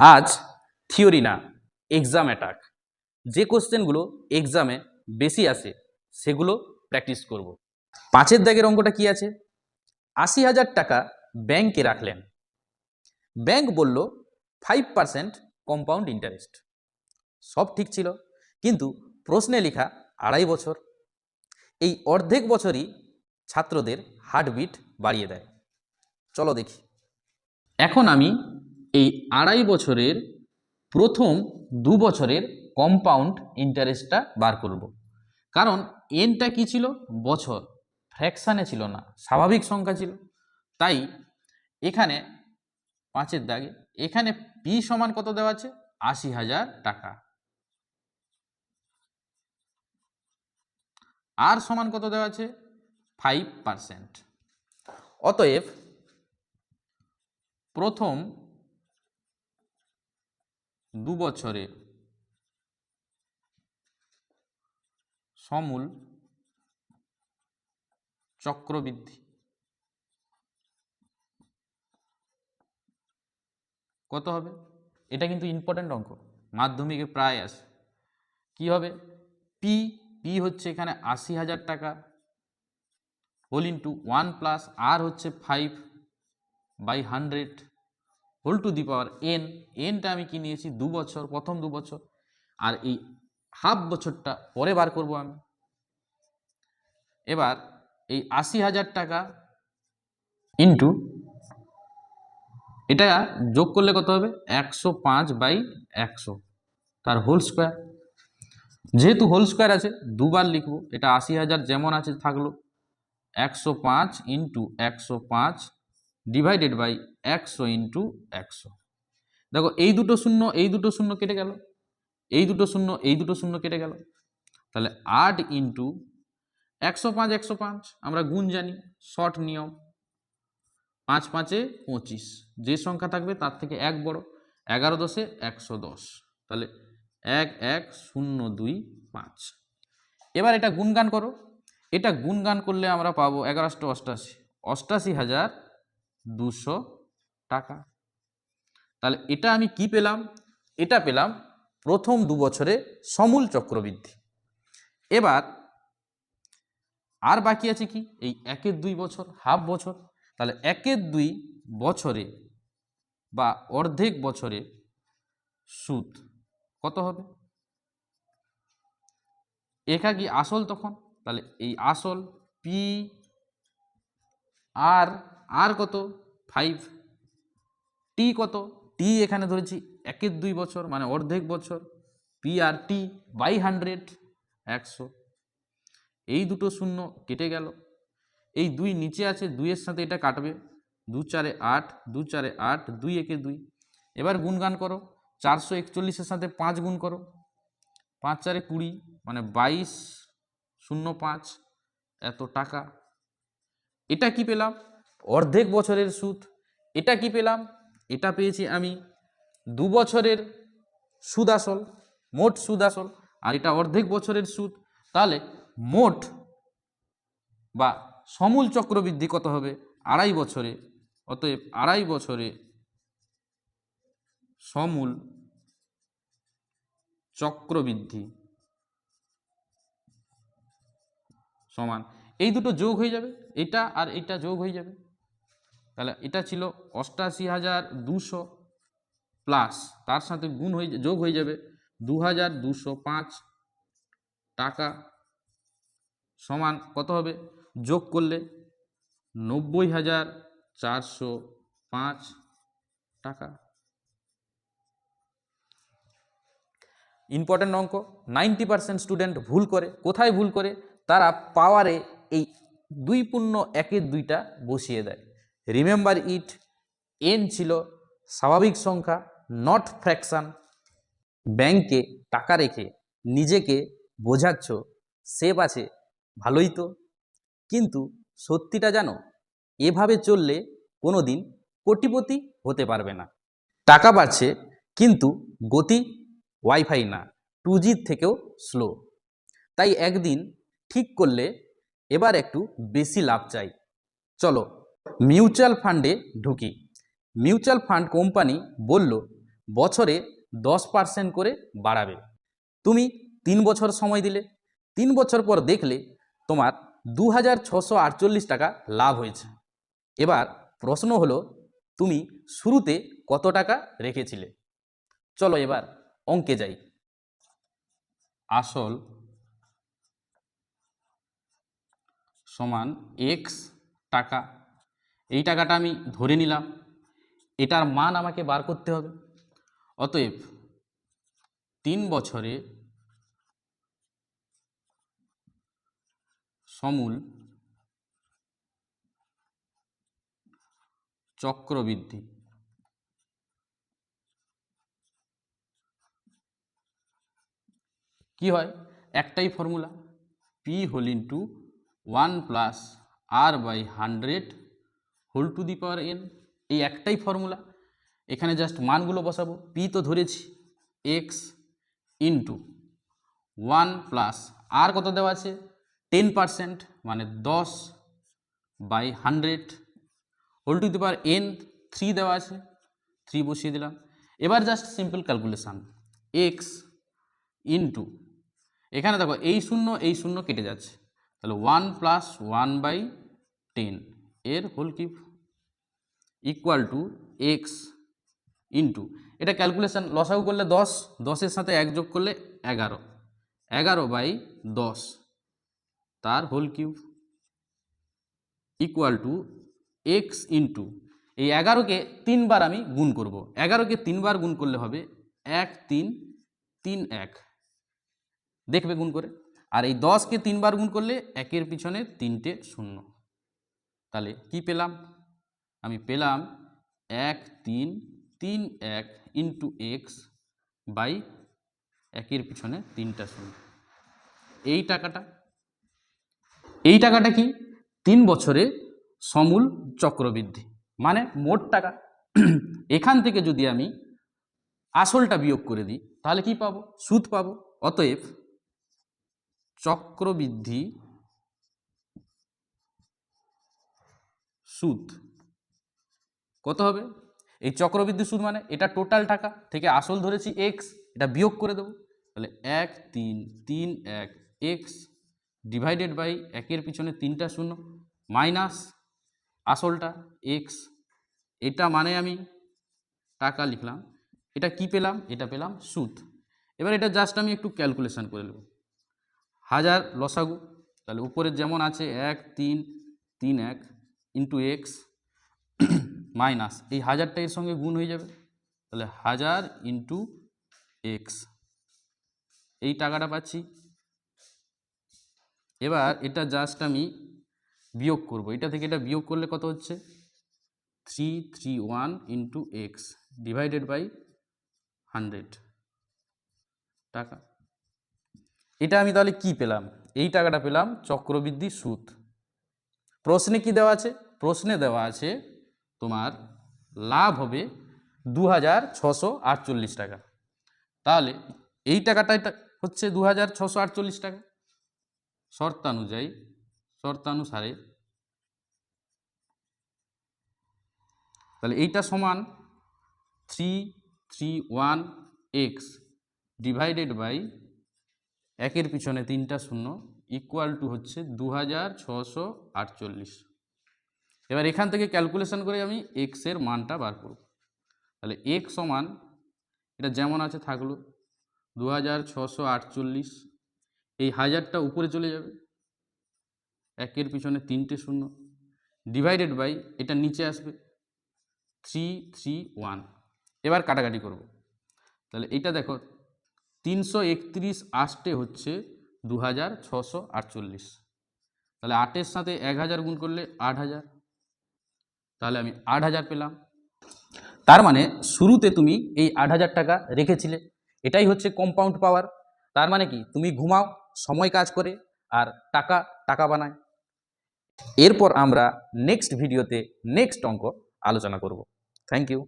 আজ থিওরি না, exam attack. যে কোশ্চেনগুলো এক্সামে বেশি আসে সেগুলো প্র্যাকটিস করব। 5-এর দাগের অঙ্কটা কি আছে? 80,000 টাকা ব্যাংকে রাখলেন, ব্যাংক বলল 5% কম্পাউন্ড ইন্টারেস্ট। সব ঠিক ছিল, কিন্তু প্রশ্নে লেখা 2.5 বছর। এই অর্ধেক বছরই ছাত্রদের হার্টবিট বাড়িয়ে দেয়। চলো দেখি। এখন আমি এই 2.5 বছরের প্রথম 2 বছরের কম্পাউন্ড ইন্টারেস্টটা বার করব। কারণ এনটা কি ছিল? বছর, ফ্র্যাকশানে ছিল না, স্বাভাবিক সংখ্যা ছিল। তাই এখানে 5-এর দাগে এখানে পি সমান কত দেওয়া আছে? 80,000 টাকা। আর সমান কত দেওয়া আছে? 5%। অতএব প্রথম 2 বছরে সমূল চক্রবৃদ্ধি কত হবে? এটা কিন্তু ইম্পর্টেন্ট অঙ্ক, মাধ্যমিকে প্রায় আসে। কি হবে? পি পি হচ্ছে এখানে 80,000 টাকা হোল ইন্টু 1 প্লাস আর হচ্ছে 5/100 whole to the power n. এনটা আমি কি নিয়েছি? 2 বছর, প্রথম 2 বছর। আর এই হাফ বছরটা পরে বার করব আমি। এবার এই 80,000 টাকা ইন্টু এটা যোগ করলে কত হবে? 105/100, তার হোল স্কোয়ার। যেহেতু হোল স্কোয়ার আছে দুবার লিখবো, এটা 80,000 যেমন আছে থাকলো, 105 ইন্টু 105 ডিভাইডেড বাই 100 ইন্টু 100। দেখো এই দুটো শূন্য এই দুটো শূন্য কেটে গেল, এই দুটো শূন্য এই দুটো শূন্য কেটে গেল। তাহলে 8 ইন্টু 105 105 আমরা গুণ জানি, শর্ট নিয়ম, 5 5-এ 25, যে সংখ্যা থাকবে তার থেকে 1 বড়। 11 10-এ 110, তাহলে 1 1 0 2 5। এবার এটা গুণগান করো। এটা গুণগান করলে আমরা পাবো 11 88, 88,200 টাকা। তাহলে এটা আমি কি পেলাম? এটা পেলাম প্রথম 2 বছরে সমূল চক্রবৃদ্ধি। এবার আর বাকি আছে কি? এই 1-এর 2 বছর, হাফ বছর। তাহলে 1-এর 2 বছরে বা অর্ধেক বছরে সুদ কত হবে? একা কি আসল তখন, তাহলে এই আসল পি আর আর কত? 5। টি কত? টি এখানে ধরেছি 1-এর 2 বছর মানে অর্ধেক বছর, পি আর টি বাই 100 100। এই দুটো শূন্য কেটে গেল, এই 2 নিচে আছে, 2-এর সাথে এটা কাটবে, 2 4-এ 8 2 4-এ 8 2 1-এ 2। এবার গুণগান করো, 441-এর সাথে 5 গুণ করো, 5 4-এ 20 মানে 22,05 এত টাকা। এটা কি পেলাম? অর্ধেক বছরের সুদ। এটা কি পেলাম? এটা পেয়েছি আমি 2 বছরের সুদ আসল, মোট সুদ আসল, আর এটা অর্ধেক বছরের সুদ। তাহলে মোট বা সমূল চক্রবৃদ্ধি কত হবে? 2.5 বছরে। অতএব 2.5 বছরে সমূল চক্রবৃদ্ধি সমান, এই দুটো যোগ হয়ে যাবে, এটা আর এটা যোগ হয়ে যাবে। তাহলে এটা ছিল 88,200 প্লাস তার সাথে গুণ হয়ে যোগ হয়ে যাবে 2,205 টাকা সমান কত হবে? যোগ করলে 90,405 টাকা। ইম্পর্টেন্ট অঙ্ক, 90% স্টুডেন্ট ভুল করে। কোথায় ভুল করে? তারা পাওয়ারে এই 2.1-এর 2টা বসিয়ে দেয়। রিমেম্বার ইট, এন ছিল স্বাভাবিক সংখ্যা, নট ফ্র্যাকশন। ব্যাংকে টাকা রেখে নিজেকে বোঝাচ্ছ সেভ আছে, ভালোই তো, কিন্তু সত্যিটা জানো? এভাবে চললে কোনোদিন কোটিপতি হতে পারবে না। টাকা বাড়ছে কিন্তু গতি ওয়াইফাই না, 2G থেকেও স্লো। তাই একদিন ঠিক করলে এবার একটু বেশি লাভ চাই, চলো মিউচুয়াল ফান্ডে ঢুকি। মিউচুয়াল ফান্ড কোম্পানি বলল বছরে 10% করে বাড়াবে। তুমি 3 বছর সময় দিলে, 3 বছর পর দেখলে তোমার 2648 টাকা লাভ হয়েছে। এবার প্রশ্ন হলো তুমি শুরুতে কত টাকা রেখেছিলে। চলো এবার অঙ্কে যাই। আসল সমান এক্স টাকা, এই টাকাটা আমি ধরে নিলাম, এটার মান আমাকে বার করতে হবে। অতএব 3 বছরে সমূল চক্রবৃদ্ধি কি হয়, একটাই formula, P whole into 1 plus R by 100 whole to the power N. এই একটাই ফর্মুলা, এখানে জাস্ট মানগুলো বসাবো। পি তো ধরেছি এক্স ইন্টু 1 প্লাস আর কত দেওয়া আছে 10%, মানে 10 by 100 whole to the power N 3 দেওয়া আছে, 3 বসিয়ে দিলাম। এবার just simple calculation, X into এখানে দেখো এই শূন্য কেটে যাচ্ছে, তাহলে 1 প্লাস 1 বাই 10 এর whole cube equal to X into এটা ক্যালকুলেশান লসাগু করলে 10, 10-এর সাথে 1 যোগ করলে 11, 11 বাই 10 তার whole cube equal to X into এই 11কে 3 বার আমি গুণ করব। 11কে 3 বার গুণ করলে হবে 1 3 3 1, দেখবে গুণ করে। আর এই 10কে 3 বার গুণ করলে 1-এর পিছনে 3টে শূন্য, তাহলে কি পেলাম, আমি পেলাম 1 3 3 1 ইন্টু এক্স বাই 1-এর পিছনে 3টা শূন্য। এই টাকাটা কি 3 বছরে সমূল চক্রবৃদ্ধি, মানে মোট টাকা। এখান থেকে যদি আমি আসলটা বিয়োগ করে দিই তাহলে কি পাবো, সুদ পাবো। অতএব চক্রবৃদ্ধি সুদ কত হবে, এই চক্রবৃদ্ধি সুদ মানে এটা টোটাল টাকা থেকে আসল ধরেছি এক্স, এটা বিয়োগ করে দেবো, তাহলে 1 3 3 1 এক্স ডিভাইডেড বাই 1-এর পিছনে 3টা শূন্য মাইনাস আসলটা এক্স, এটা মানে আমি টাকা লিখলাম। এটা কি পেলাম, এটা পেলাম সুদ। এবার এটা জাস্ট আমি একটু ক্যালকুলেশন করে নেব, 1000 লসাগু, তাহলে উপরে যেমন আছে 1 3 3 1 ইন্টু এক্স মাইনাস এই 1000টা এর সঙ্গে গুণ হয়ে যাবে, তাহলে 1000 ইন্টু এক্স, এই টাকাটা পাচ্ছি। এবার এটা জাস্ট আমি বিয়োগ করব, এটা থেকে এটা বিয়োগ করলে কত হচ্ছে 331 ইন্টু এক্স ডিভাইডেড বাই 100 টাকা। এটা আমি তাহলে কি পেলাম, এই টাকাটা পেলাম চক্রবৃদ্ধি সুদ। প্রশ্নে কি দেওয়া আছে, প্রশ্নে দেওয়া আছে তোমার লাভ হবে 2648 টাকা। তাহলে এই টাকাটা এটা হচ্ছে 2648 টাকা শর্তানুসারে, তাহলে এইটা সমান 331 এক্স ডিভাইডেড বাই 1-এর পিছনে 3টা শূন্য ইকুয়াল টু হচ্ছে 2648। এবার এখান থেকে ক্যালকুলেশন করে আমি এক্সের মানটা বার করব, তাহলে এক্স সমান এটা যেমন আছে থাকলো 2648, এই 1000টা উপরে চলে যাবে, 1-এর পিছনে 3টে শূন্য ডিভাইডেড বাই এটা নিচে আসবে 331। এবার কাটাকাটি করব, তাহলে এটা দেখো 331 আসতে হচ্ছে 2648, তাহলে 8-এর সাথে 1000 গুণ করলে 8000, তাহলে আমি 8000 পেলাম। তার মানে শুরুতে তুমি এই 8000 টাকা রেখেছিলে, এটাই হচ্ছে কম্পাউন্ড পাওয়ার। তার মানে কি তুমি ঘুমাও, সময় কাজ করে, আর টাকা টাকা বানায়। এরপর আমরা নেক্সট ভিডিওতে নেক্সট অঙ্ক আলোচনা করব। Thank you.